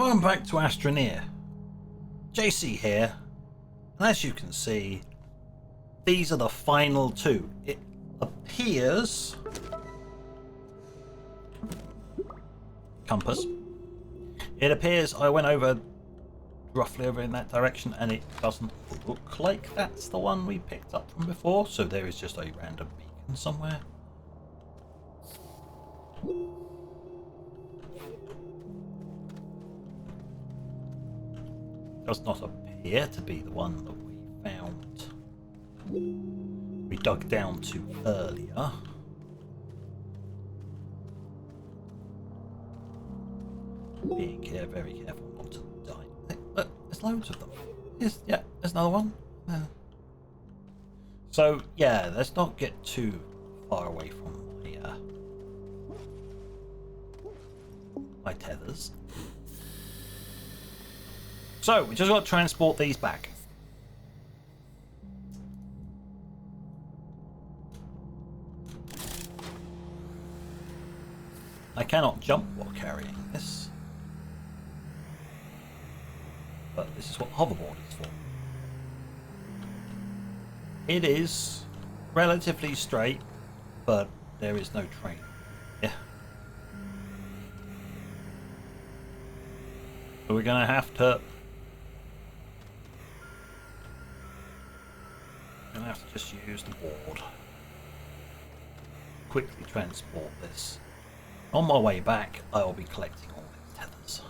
Welcome back to Astroneer. JC here, and as you can see, these are the final two. It appears... Compass. It appears I went roughly over in that direction, and it doesn't look like that's the one we picked up from before, so there is just a random beacon somewhere. Does not appear to be the one that we found. We dug down to earlier. Being very careful not to die. Look, there's loads of them. Yeah, there's another one. So yeah, let's not get too far away from my tethers. So, we just got to transport these back. I cannot jump while carrying this. But this is what hoverboard is for. It is relatively straight, but there is no train. Yeah. So we're going to have to just use the board. Quickly transport this. On my way back, I will be collecting all these tethers.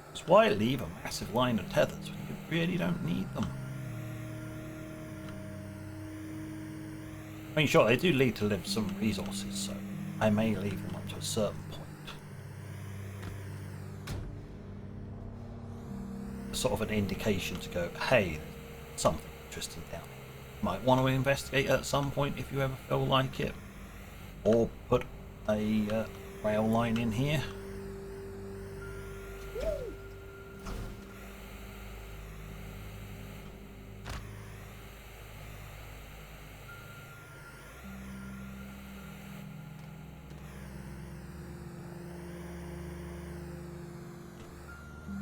That's why leave a massive line of tethers when you really don't need them. I mean, sure, they do lead to some resources, so I may leave them up to a certain point. Sort of an indication to go, hey, something interesting down here. Might want to investigate at some point if you ever feel like it. Or put a rail line in here.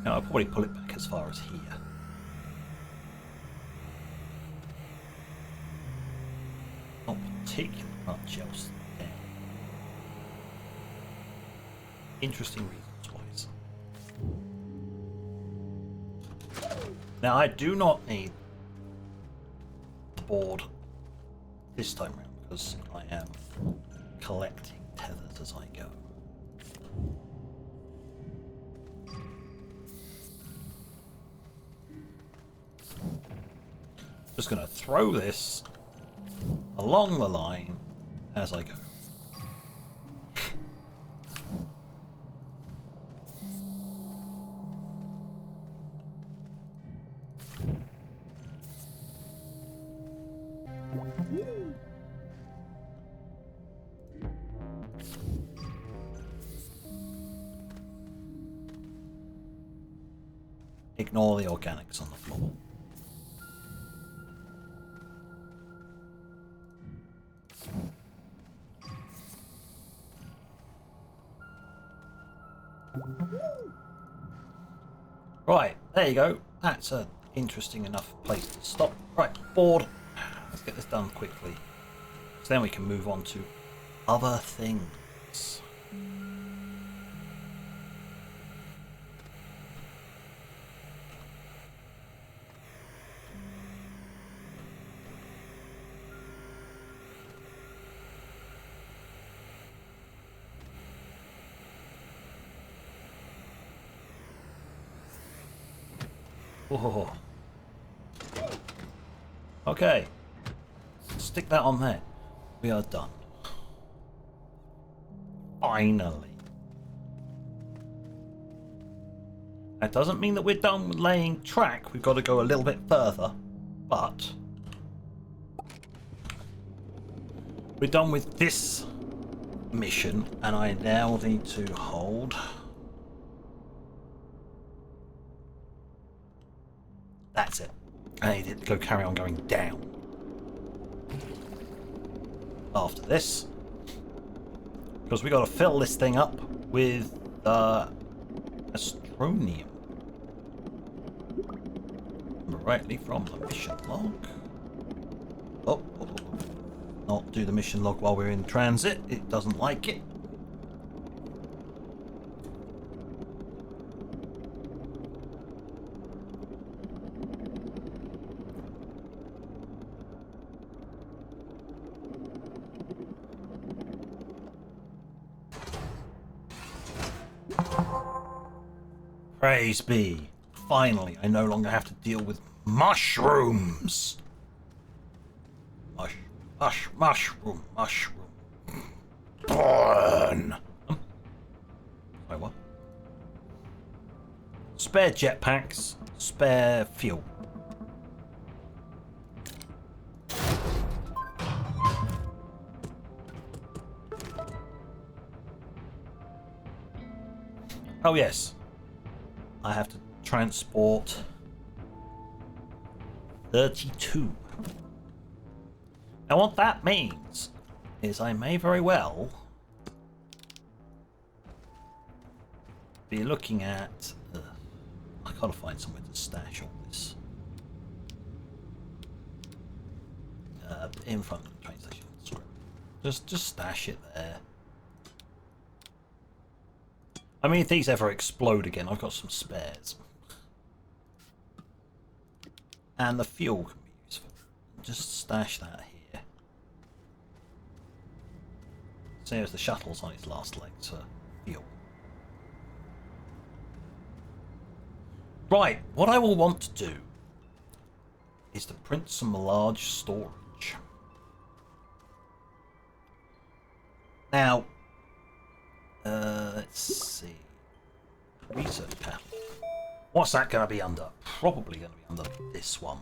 Now I'll probably pull it back as far as here. Not particularly much else there. Interesting reasons wise. Now I do not need the board this time around because I am collecting tethers as I go. Just going to throw this along the line as I go. Ignore the organics on the floor. Right, there you go. That's an interesting enough place to stop. Right, board. Let's get this done quickly. So then we can move on to other things. Oh. Okay, stick that on there. We are done. Finally. That doesn't mean that we're done with laying track. We've got to go a little bit further, but we're done with this mission, and I now need to hold. That's it. I need it to go carry on going down. After this, because we got to fill this thing up with the Astronium. Directly from the mission log. Oh. Not do the mission log while we're in transit. It doesn't like it. Praise be. Finally, I no longer have to deal with mushrooms. Mushroom. Burn. Wait, what? Spare jetpacks, spare fuel. Oh yes. I have to transport 32. Now what that means is I may very well be looking at... I gotta find somewhere to stash all this. In front of the train station. Sorry. Just stash it there. I mean, if these ever explode again, I've got some spares. And the fuel can be useful. Just stash that here. See, as the shuttle's on its last legs for fuel. Right, what I will want to do is to print some large storage. Now, let's see. Research panel. What's that going to be under? Probably going to be under this one.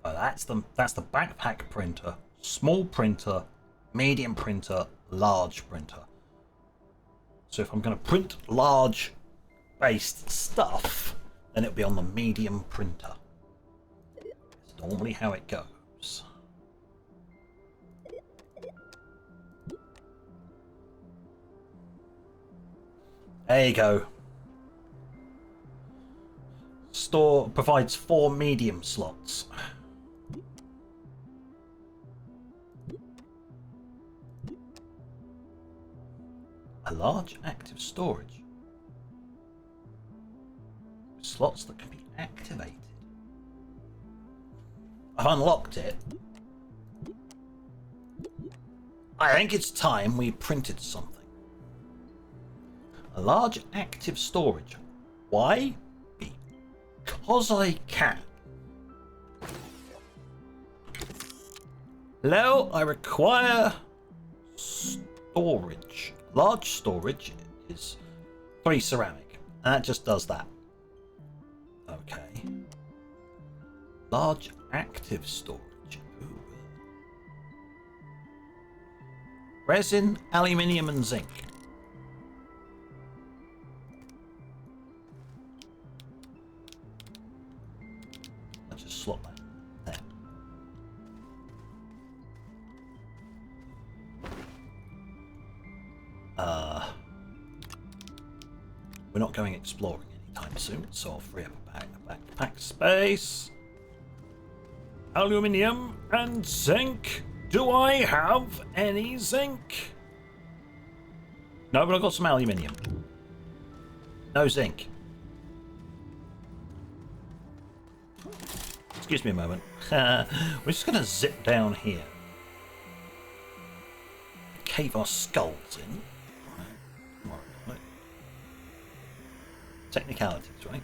Oh, that's the backpack printer, small printer, medium printer, large printer. So if I'm going to print large based stuff, then it'll be on the medium printer. It's normally how it goes. There you go. Store provides 4 medium slots. A large active storage. Slots that can be activated. I've unlocked it. I think it's time we printed something. A large active storage. Why? Because I can. Hello, I require storage. Large storage is 3 ceramic, and that just does that. Okay. Large active storage. Ooh. Resin, aluminium, and zinc. Let's just slot that there. We're not going exploring anytime soon, so I'll free up a backpack space. Aluminium and zinc. Do I have any zinc? No, but I've got some aluminium. No zinc. Excuse me a moment. We're just going to zip down here. Cave our skulls in. Right. Technicalities, right?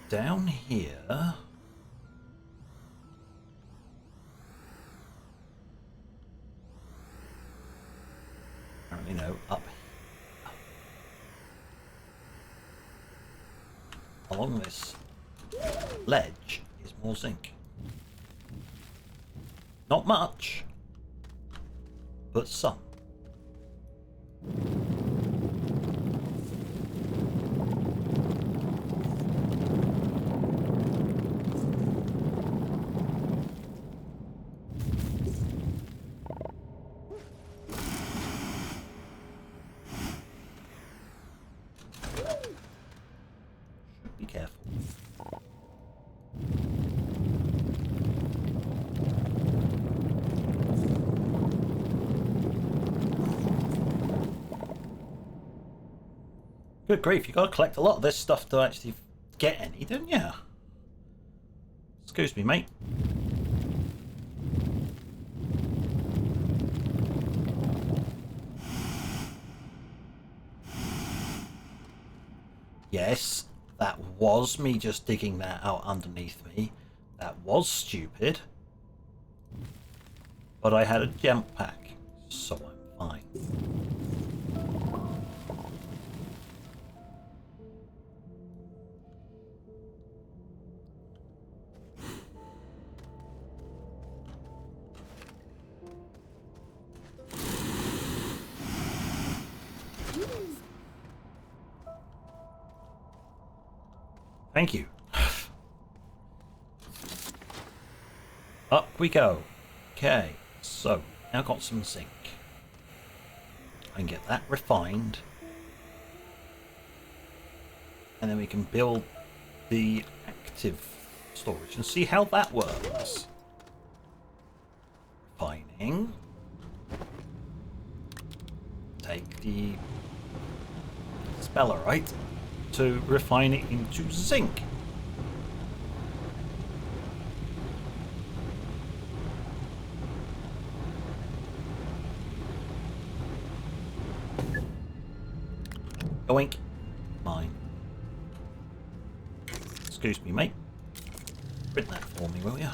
Down here. Apparently, no, up here. Along this ledge is more zinc. Not much, but some. Good grief, you got to collect a lot of this stuff to actually get any, don't you? Excuse me, mate. Yes, that was me just digging that out underneath me. That was stupid. But I had a gem pack, so I'm fine. Thank you. Up we go. Okay, so now got some zinc. I can get that refined. And then we can build the active storage and see how that works. Refining. Take the spellerite to refine it into zinc. Yoink. Mine. Excuse me, mate. Print that for me, will you?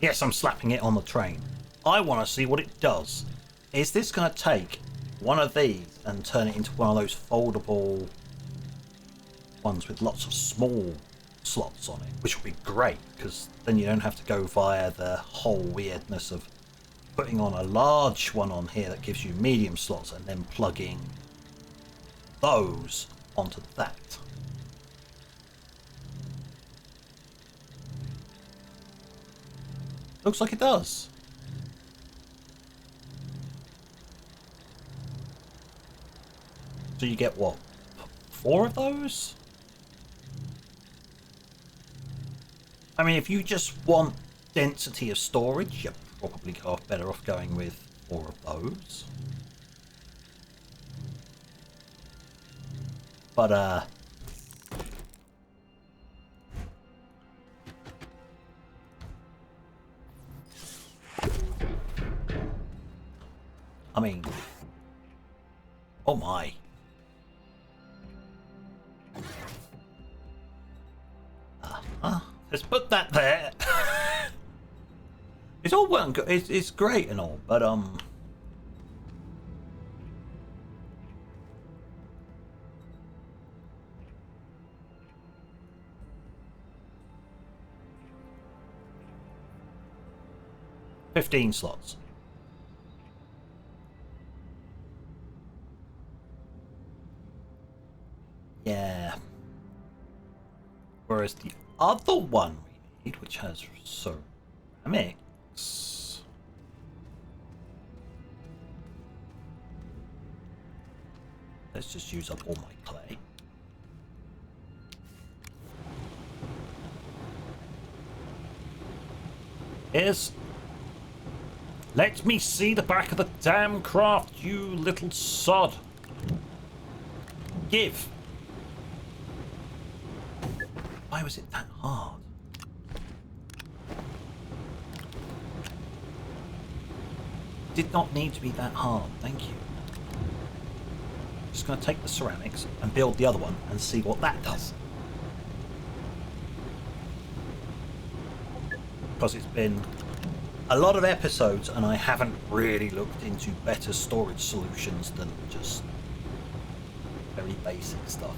Yes, I'm slapping it on the train. I want to see what it does. Is this going to take one of these and turn it into one of those foldable ones with lots of small slots on it, which would be great, because then you don't have to go via the whole weirdness of putting on a large one on here that gives you medium slots and then plugging those onto that. Looks like it does. So you get what? 4 of those? I mean, if you just want density of storage, you're probably better off going with 4 of those. But, I mean, oh my. Let's put that there. It's all well and good. It's great and all, but 15 slots. Yeah. Whereas the other one we need, which has ceramics, let's just use up all my clay. Let me see the back of the damn craft, you little sod. Give. Why was it that hard? Did not need to be that hard, thank you. Just going to take the ceramics and build the other one and see what that does. Because it's been a lot of episodes and I haven't really looked into better storage solutions than just very basic stuff.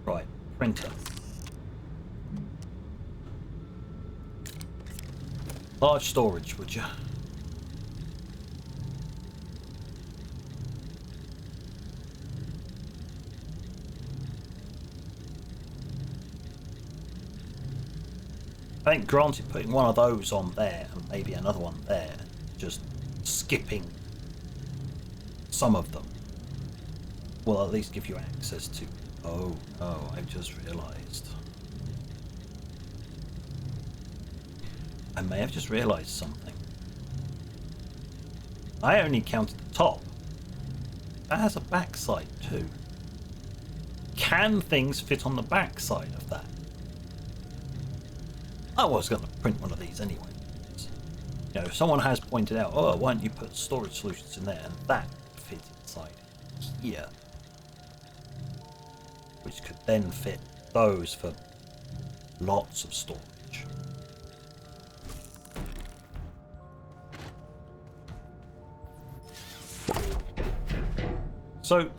Right, printer. Large storage, would you? I think granted putting one of those on there and maybe another one there, just skipping some of them will at least give you access to... Oh no, I've just realised. I may have just realised something. I only counted the top. That has a backside too. Can things fit on the backside of that? I was going to print one of these anyway. You know, if someone has pointed out, oh, why don't you put storage solutions in there, and that fit inside here, which could then fit those for lots of storage. So,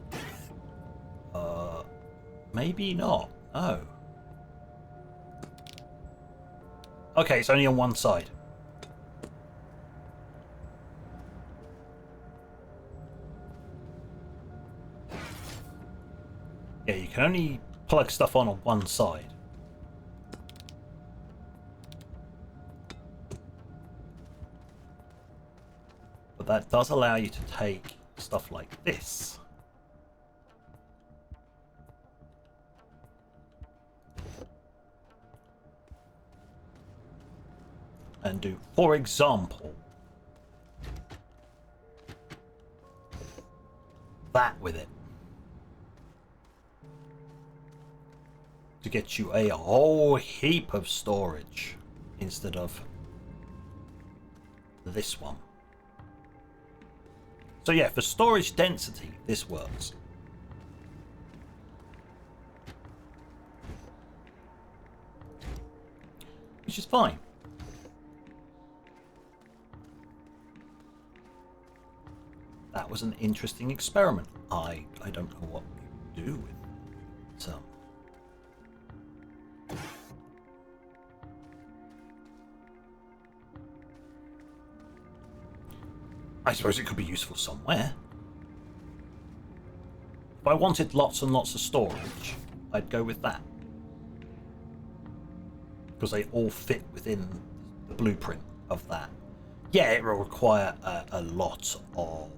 maybe not. Oh. Okay, it's only on one side. Yeah, you can only plug stuff on one side. But that does allow you to take stuff like this. And do, for example, that with it. To get you a whole heap of storage instead of this one. So yeah, for storage density, this works. Which is fine. That was an interesting experiment. I don't know what you do with some. I suppose it could be useful somewhere. If I wanted lots and lots of storage, I'd go with that. Because they all fit within the blueprint of that. Yeah, it will require a lot of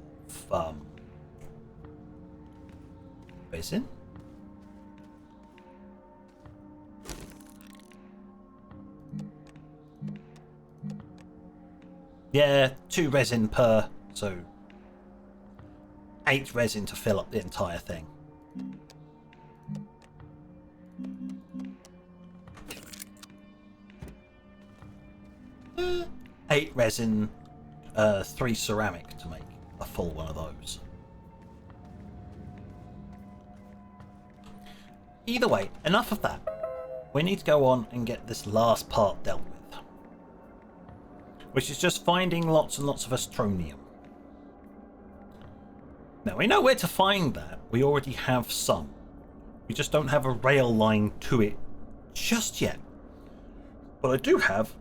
resin. Yeah, 2 resin per, so 8 resin to fill up the entire thing. Eight resin, 3 ceramic to make a full one of those. Either way, enough of that. We need to go on and get this last part dealt with, which is just finding lots and lots of Astronium. Now we know where to find that. We already have some. We just don't have a rail line to it just yet. But I do have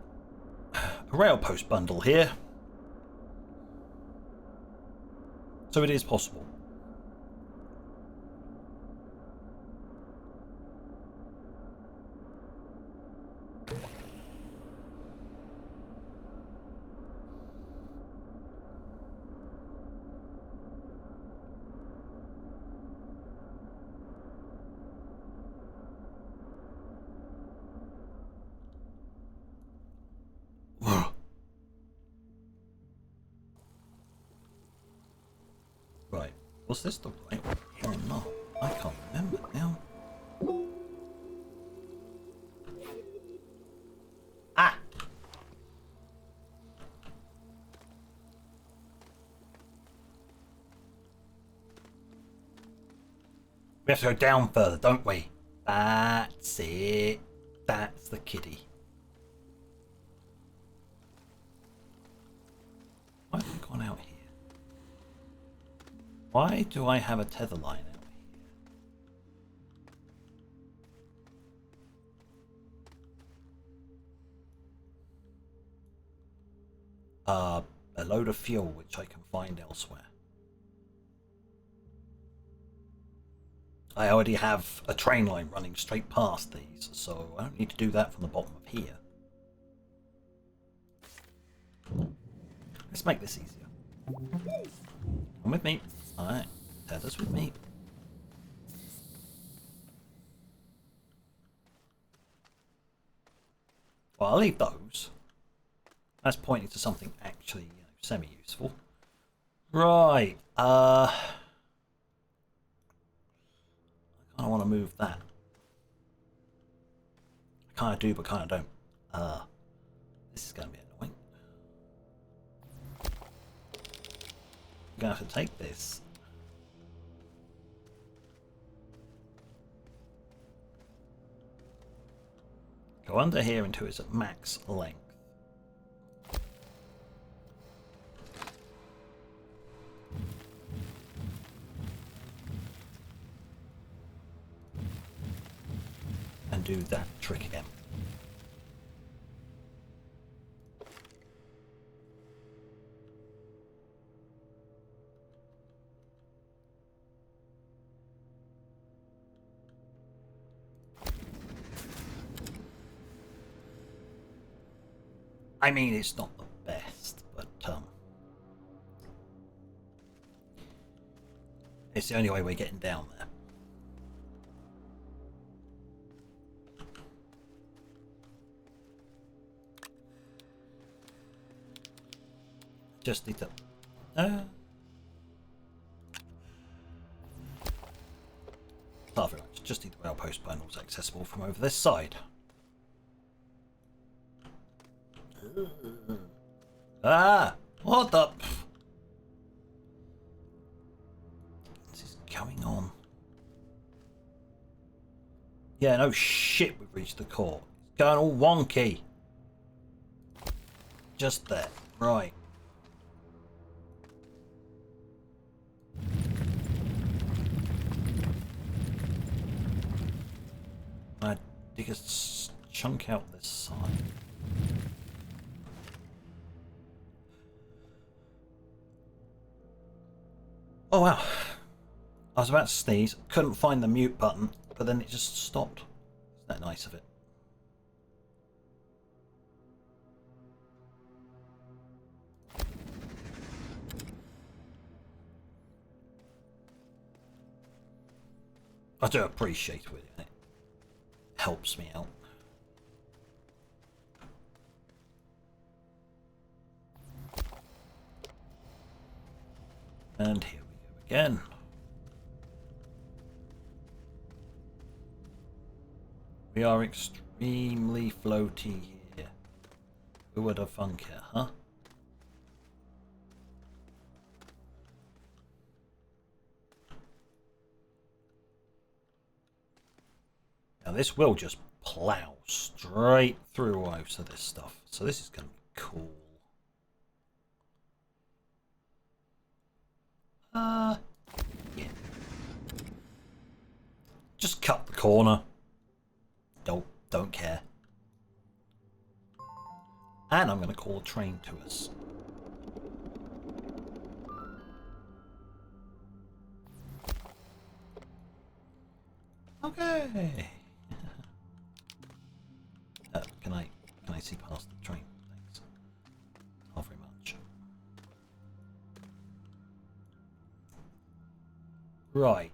a rail post bundle here, so it is possible. Right, was this the right one or not? I can't remember now. Ah! We have to go down further, don't we? That's it. That's the kitty. Why have we gone out here? Why do I have a tether line out here? A load of fuel which I can find elsewhere. I already have a train line running straight past these, so I don't need to do that from the bottom of here. Let's make this easier. Come with me. Alright, tethers with me. Well, I'll leave those. That's pointing to something actually, semi-useful. Right. I kind of want to move that. I kind of do, but kind of don't. This is going to be annoying. I'm going to have to take this. Go under here until it's at max length. And do that trick again. I mean, it's not the best, but it's the only way we're getting down there. Just need to... not very much. Just need the rail post bundles accessible from over this side. Ah! What the... This is going on. Yeah, no shit, we've reached the core. It's going all wonky. Just there. Right. I dig a chunk out this side. Oh wow. I was about to sneeze, couldn't find the mute button, but then it just stopped. Isn't that nice of it? I do appreciate it. It helps me out. And here we go again. We are extremely floaty here. Who would have thunk it, huh? Now this will just plow straight through most of this stuff. So this is going to be cool. Yeah. Just cut the corner. Don't care. And I'm going to call a train to us. Okay. Can I see past the train? Thanks. Not very much. Right.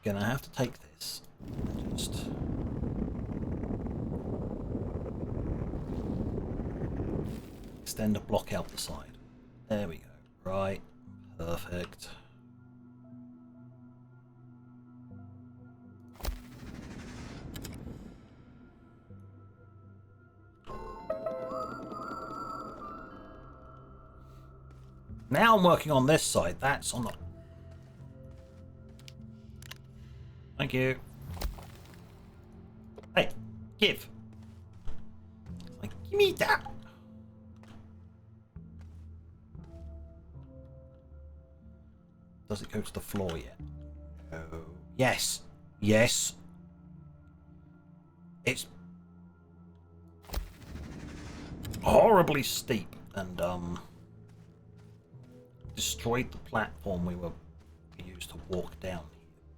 Gonna have to take this and just extend a block out the side. There we go. Right. Perfect. Now I'm working on this side. That's on the... Thank you. Hey, give. Like, give me that. Does it go to the floor yet? No. Yes. Yes. It's horribly steep and destroyed the platform we were used to walk down here.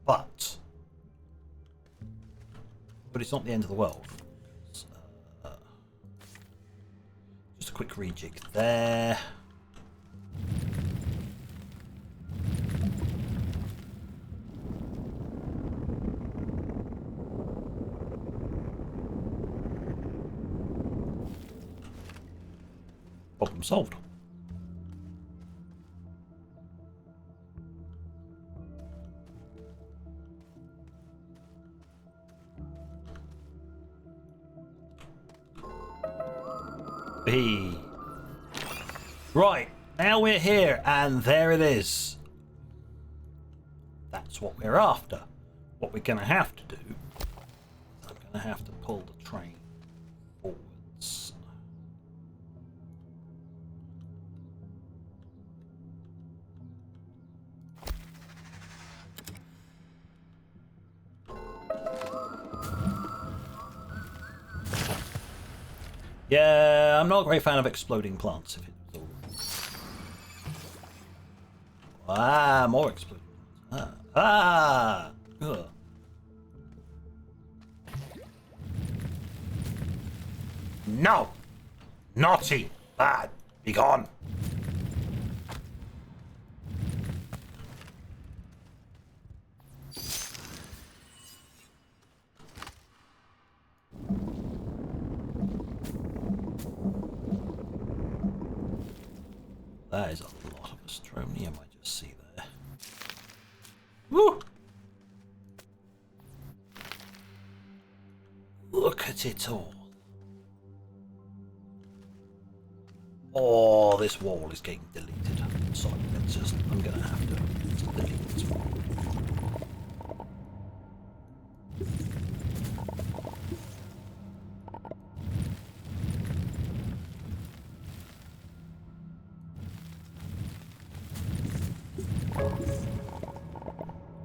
But it's not the end of the world. It's, just a quick rejig there. Problem solved. B. Right, now we're here, and there it is. That's what we're after. What we're going to have to do, I'm going to have to pull the train forwards. Yeah, I'm not a great fan of exploding plants. If it's all... more exploding plants. Ugh. No! Naughty! Bad! Be gone! That is a lot of Astronium I just see there. Woo! Look at it all. Oh, this wall is getting deleted. Sorry, I'm gonna have to delete this wall.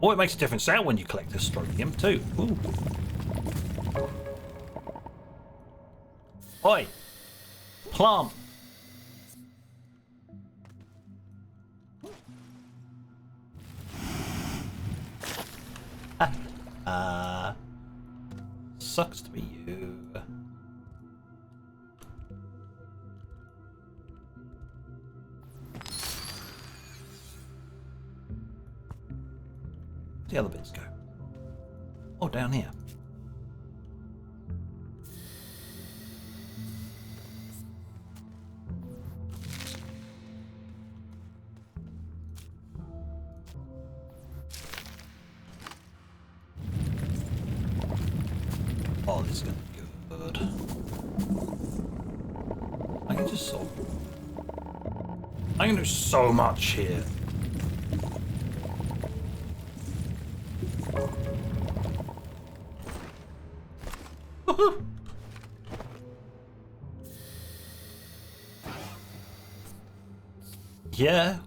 Oh, it makes a different sound when you collect Astronium too. Ooh. Oi! Plant! Sucks to be you. Where'd the other bits go? Oh, down here. Oh, this is gonna be good. I can just sort. I can do so much here. Yeah.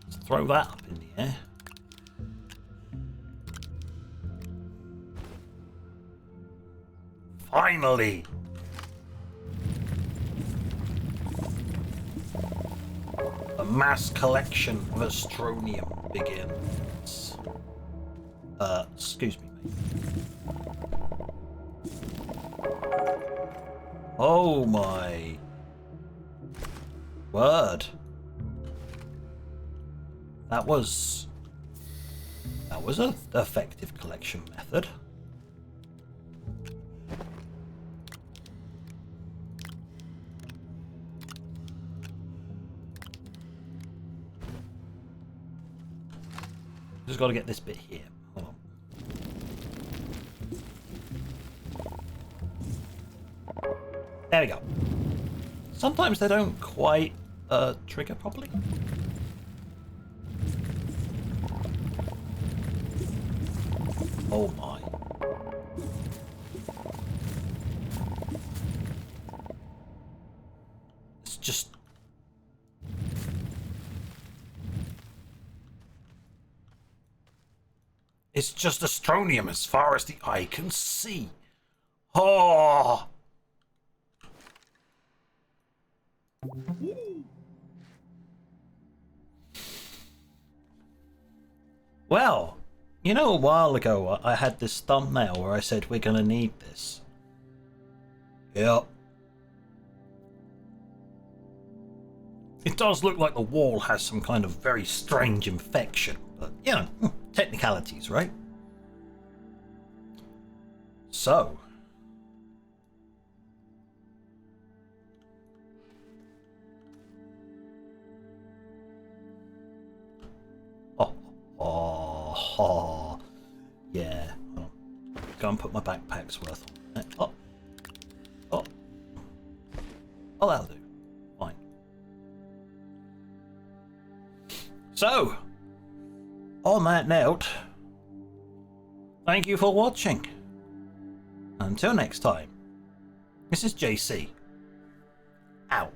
Let's throw that up in the air. Finally! The mass collection of Astronium begins. Excuse me, mate. Oh my word. That was an effective collection method. Just got to get this bit here. Hold on. There we go. Sometimes they don't quite trigger properly. Oh my. It's just... It's just Astronium as far as the eye can see. Oh! Well, you know, a while ago I had this thumbnail where I said we're gonna need this. Yep. It does look like the wall has some kind of very strange infection, but, you know, technicalities, right? So... Oh, yeah. Go and put my backpack's worth on. Oh, that'll do. Fine. So, on that note, thank you for watching. Until next time, this is JC. Out.